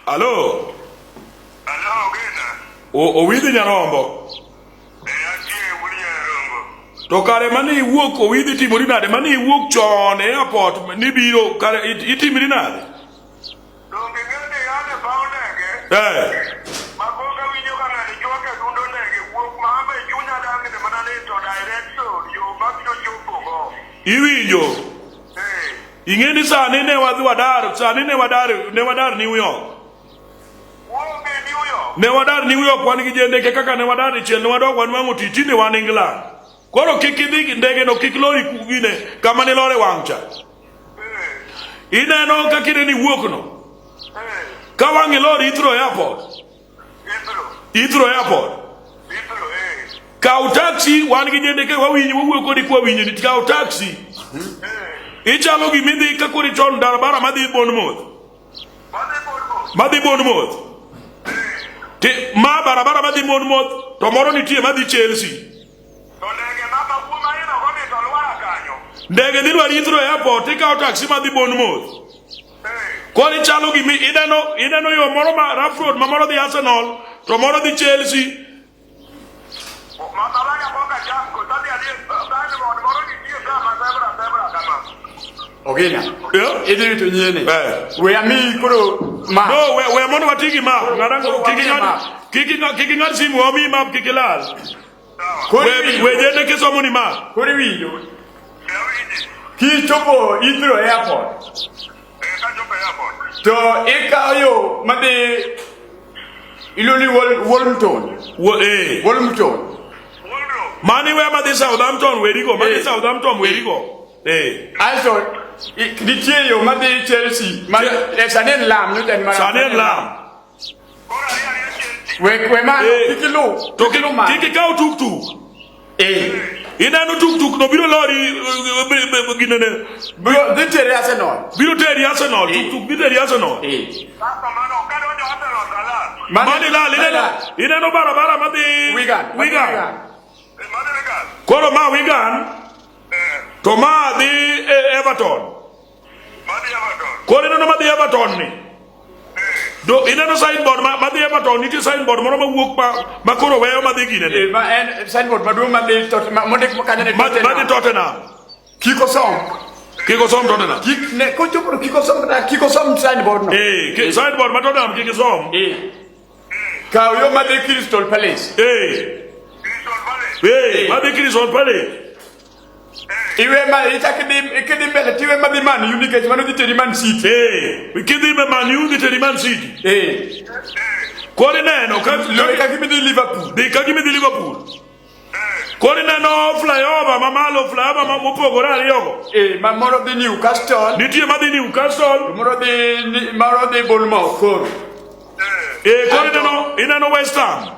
Allo? Allo, Gina. O widhi Nyarombo. To kare mani iwuok o widhi timori nade? Mani iwuok chon e airport nibiro kare itimori nade? Donge ng'ede yane paw ndege. Makoka winjo ka ng'ani chwake dundo ndege wuok mama e chunya dang'ne mana ni to direction yo mabiro chopo go. Iwinjo? Ing'e ni sani ne wadhi wadar, sani ne wadar New York. Wuoke New York. Ne wadar New York wan gi jendeke kaka ne wadar dichiel ne wadok wan wang'o titi ne wan England. Koro kik idhi ndege no kik lori kugine kama ne lore wang' cha. Ineno kaka ideni wuok no. Ka wang'i lori Heathrow Airport. Heathrow Airport. Kaw taxi wan gi jendeke wawinjo wawuok kodi kwa winjo ni kaw taxi. Ichalo gimidhi ka kori chon barabara madhi Bournemouth. Madhi Bournemouth. Ma barabara madhi Bournemouth to moro nitie madhi Chelsea. Ndege dhi lwar Heathrow Airport ikaw taxi madhi Bournemouth. Kori chalo gimi ideno yo moro ma rough road ma moro dhi Arsenal to moro dhi Chelsea. Ogina. Idhi to nyene. We ami kuro ma. No, we mono watigi ma. Ngarango kiki ngat simu omi map kiki lal. We jende kisomo ni ma. Kuri winjo. Ki chopo Heathrow Airport. To ikayo made iloli Wolverhampton. Wolverhampton. Mani we made Southampton we go. Made Southampton we go. Also, ditie yo made Chelsea. Sanen lam no den mara. Sanen lam. We ma kikilo ma. Kiki kau tuk. Inano tuk no biro lori ginene. Biro teri Arsenal. Biro teri Arsenal. Tuk teri Arsenal. Mani la inano bara made Wigan. Koro ma Wigan. To ma di Everton. Koro inano ma di Everton ni. Do inano signboard ma di Everton niti signboard moro ma wuok ma koro weyo ma di ginene. Ma en signboard ma do ma di Tottenham. Ma di Tottenham. Kiko som Tottenham. Ne ko chopro kiko som signboard no. Signboard ma Tottenham kiko som. Ka yo ma di Crystal Palace. Ma di Crystal Palace. Iwe ma ikedi mbele tiwe ma di Man United manu di teri Man City. Ikedi me Man U di teri Man City. Kori neno kakimi di Liverpool. Kakimi di Liverpool. Kori neno flyover mamalo flyover mopogore ariyogo. Ma moro di Newcastle. Nitie ma di Newcastle. Moro di Bournemouth. Kori ineno West Ham.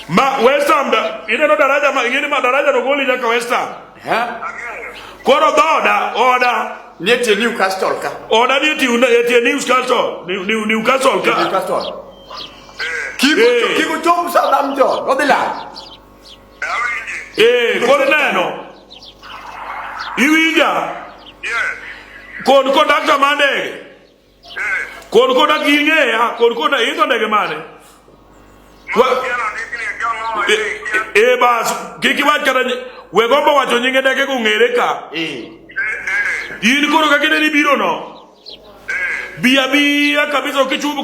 Ma West Ham da ineno daraja ma ingeni ma daraja no goli jaka West Ham. Koro oda nitie Newcastle ka. Oda nitie Newcastle. Newcastle ka. Newcastle. Kiko chom Southampton. Odila. Koro neno. Iwinja. Kon dakta mande. Kon daking'eya, kon idho ndege mane. Bas, kiki wach kata we gombo wacho nyinge ndege go ng'ere ka. In koro ka kideni biro no. Biya kabisa kichubu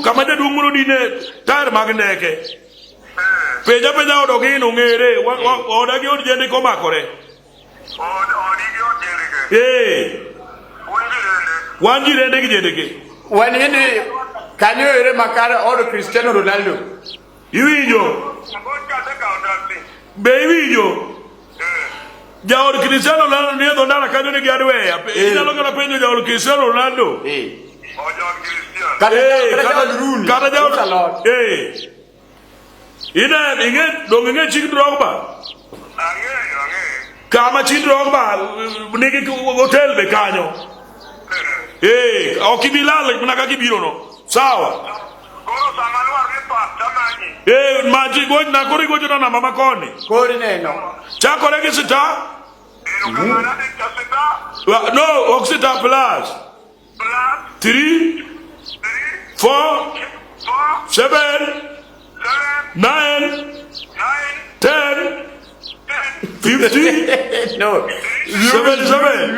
kama jaduong' mono dine tayar mag ndeke. Peja odog ino ng'ere. Odagi od jende komakore. Wan jirende gi jendeke. Wan hindi kanyo ere makara od Cristiano Ronaldo. Iwinjo. Be iwinjo. Jaod Cristiano Ronaldo ni do ndara kanyo ni giadweya. Inyalo kana penjo jaod Cristiano Ronaldo. Kata jaod. Ine dong chik Drogba. Kama chik Drogba nigi hotel be kanyo. Okibilal mnaka kibiro no. Sawa. Maji goj na kori gojo na mama koni. Kori neno. Chakore gi sita. No, oxita plus. 3, 4, 7, 9, 10, 50. No. 77.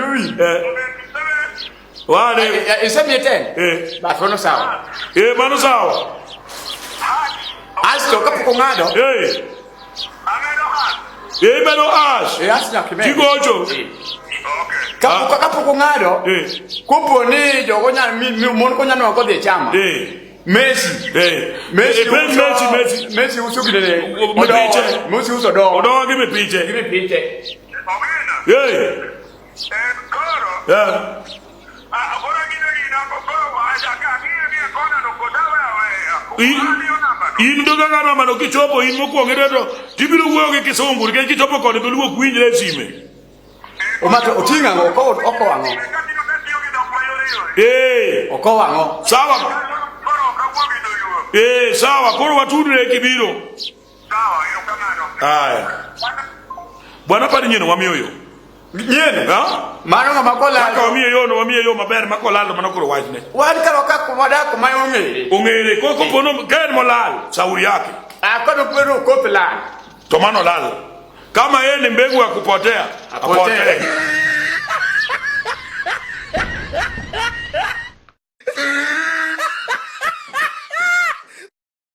One. Isa mi 10. Ba kono sawa. Mano sawa. Asto kapo ngado. Mano ash. Asna kime. Kigojo. Kapo ngado. Kupo ni jogo nya mi mon ko nya no ko de chama. Messi. Messi usugile. Messi usodo. Odo give me piche. Indoga ngana mano kichopo in mokuongere to tibiru wuoyo gi kisungu ke kichopo kod duluo kwinjre sime. Omato otinga oko wango. Oko wango. Sawa. Sawa, koro watudre kibiro. Sawa, yokamano. Haya. Bwana pali nyeno wamioyo. Nyeno? Ha? Mano makola. Maka wamiyo yo maber makola mano koro wachne. Wan karo ka kumada kuma ongere. Ongere ko pono ken molal sauri yake. Akono kwenu kopela. Tomano lal. Kama yeye ni mbegu ya kupotea, apotea.